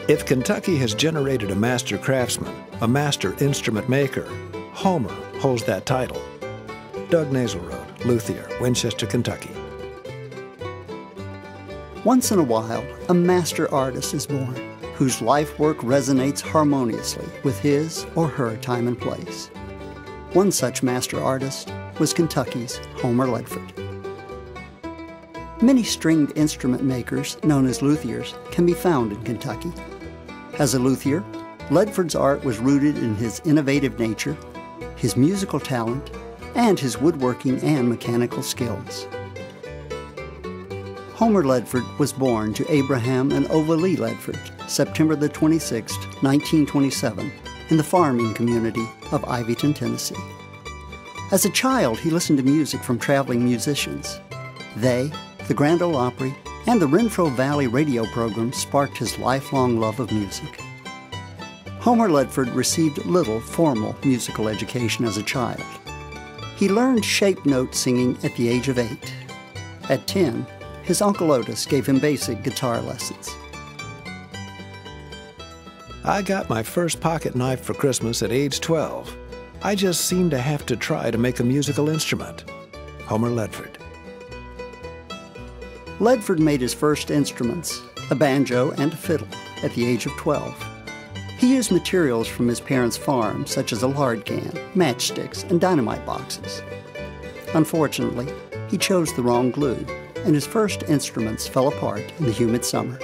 If Kentucky has generated a master craftsman, a master instrument maker, Homer holds that title. Doug Naselrode, luthier, Winchester, Kentucky. Once in a while, a master artist is born, whose life work resonates harmoniously with his or her time and place. One such master artist was Kentucky's Homer Ledford. Many stringed instrument makers, known as luthiers, can be found in Kentucky. As a luthier, Ledford's art was rooted in his innovative nature, his musical talent, and his woodworking and mechanical skills. Homer Ledford was born to Abraham and Ova Lee Ledford, September the 26th, 1927, in the farming community of Ivyton, Tennessee. As a child, he listened to music from traveling musicians. They, the Grand Ole Opry, and the Renfro Valley radio program sparked his lifelong love of music. Homer Ledford received little formal musical education as a child. He learned shape note singing at the age of 8. At 10, his Uncle Otis gave him basic guitar lessons. I got my first pocket knife for Christmas at age 12. I just seemed to have to try to make a musical instrument. Homer Ledford. Ledford made his first instruments, a banjo and a fiddle, at the age of 12. He used materials from his parents' farm, such as a lard can, matchsticks, and dynamite boxes. Unfortunately, he chose the wrong glue, and his first instruments fell apart in the humid summer.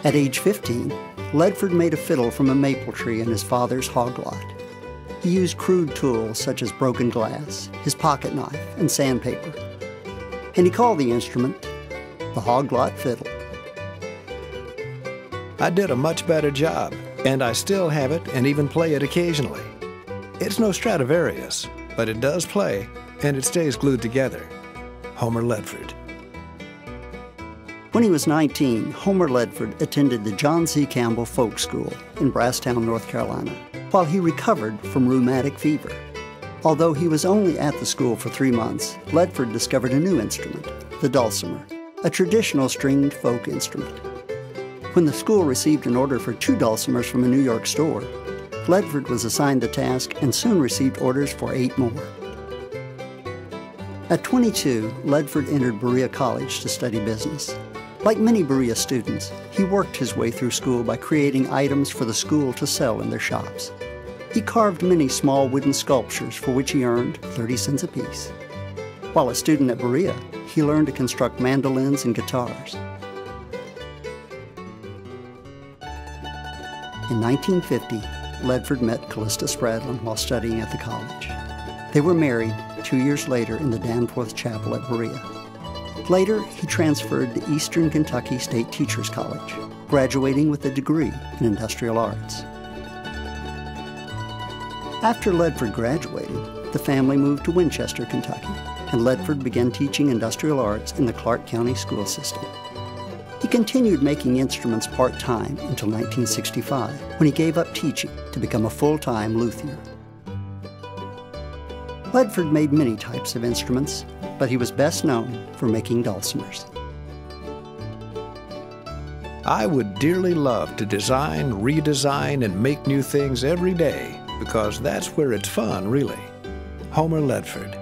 At age 15, Ledford made a fiddle from a maple tree in his father's hog lot. He used crude tools such as broken glass, his pocket knife, and sandpaper. And he called the instrument the hog lot fiddle. I did a much better job, and I still have it and even play it occasionally. It's no Stradivarius, but it does play, and it stays glued together. Homer Ledford. When he was 19, Homer Ledford attended the John C. Campbell Folk School in Brasstown, North Carolina, while he recovered from rheumatic fever. Although he was only at the school for 3 months, Ledford discovered a new instrument, the dulcimer, a traditional stringed folk instrument. When the school received an order for 2 dulcimers from a New York store, Ledford was assigned the task and soon received orders for 8 more. At 22, Ledford entered Berea College to study business. Like many Berea students, he worked his way through school by creating items for the school to sell in their shops. He carved many small wooden sculptures for which he earned 30 cents apiece. While a student at Berea, he learned to construct mandolins and guitars. In 1950, Ledford met Callista Spradlin while studying at the college. They were married 2 years later in the Danforth Chapel at Berea. Later, he transferred to Eastern Kentucky State Teachers College, graduating with a degree in industrial arts. After Ledford graduated, the family moved to Winchester, Kentucky, and Ledford began teaching industrial arts in the Clark County school system. He continued making instruments part-time until 1965, when he gave up teaching to become a full-time luthier. Ledford made many types of instruments, but he was best known for making dulcimers. I would dearly love to design, redesign, and make new things every day, because that's where it's fun, really. Homer Ledford.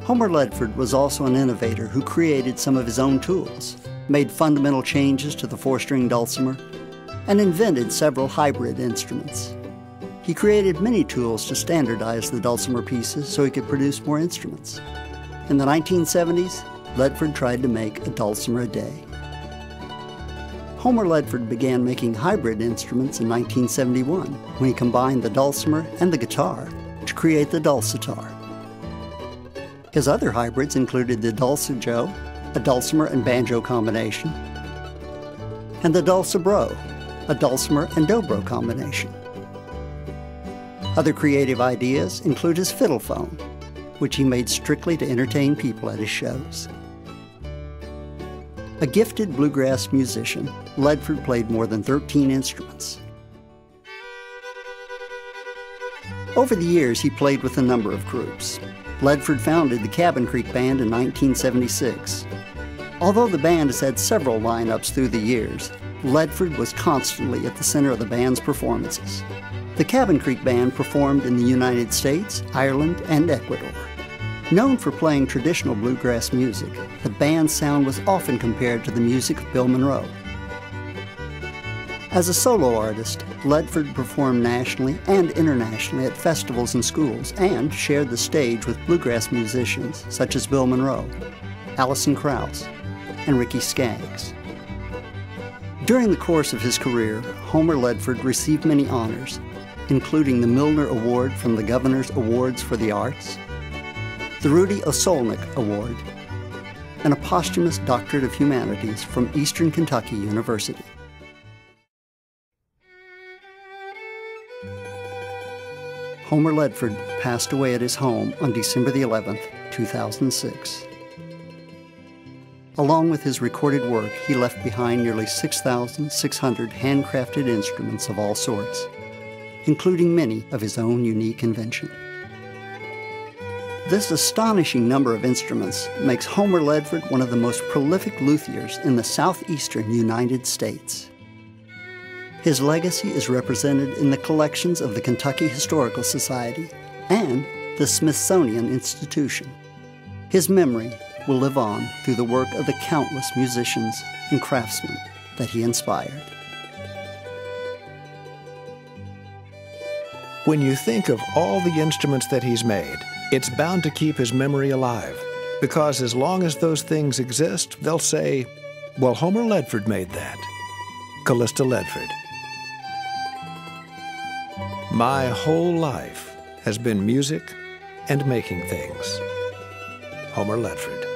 Homer Ledford was also an innovator who created some of his own tools, made fundamental changes to the 4-string dulcimer, and invented several hybrid instruments. He created many tools to standardize the dulcimer pieces so he could produce more instruments. In the 1970s, Ledford tried to make a dulcimer a day. Homer Ledford began making hybrid instruments in 1971 when he combined the dulcimer and the guitar to create the dulcitar. His other hybrids included the dulcijo, a dulcimer and banjo combination, and the dulcibro, a dulcimer and dobro combination. Other creative ideas include his fiddle phone, which he made strictly to entertain people at his shows. A gifted bluegrass musician, Ledford played more than 13 instruments. Over the years, he played with a number of groups. Ledford founded the Cabin Creek Band in 1976. Although the band has had several lineups through the years, Ledford was constantly at the center of the band's performances. The Cabin Creek Band performed in the United States, Ireland, and Ecuador. Known for playing traditional bluegrass music, the band's sound was often compared to the music of Bill Monroe. As a solo artist, Ledford performed nationally and internationally at festivals and schools and shared the stage with bluegrass musicians such as Bill Monroe, Alison Krauss, and Ricky Skaggs. During the course of his career, Homer Ledford received many honors, including the Milner Award from the Governor's Awards for the Arts, the Rudy Osolnik Award, and a posthumous Doctorate of Humanities from Eastern Kentucky University. Homer Ledford passed away at his home on December the 11th, 2006. Along with his recorded work, he left behind nearly 6,600 handcrafted instruments of all sorts, including many of his own unique invention. This astonishing number of instruments makes Homer Ledford one of the most prolific luthiers in the southeastern United States. His legacy is represented in the collections of the Kentucky Historical Society and the Smithsonian Institution. His memory will live on through the work of the countless musicians and craftsmen that he inspired. When you think of all the instruments that he's made, it's bound to keep his memory alive, because as long as those things exist, they'll say, well, Homer Ledford made that. Callista Ledford. My whole life has been music and making things. Homer Ledford.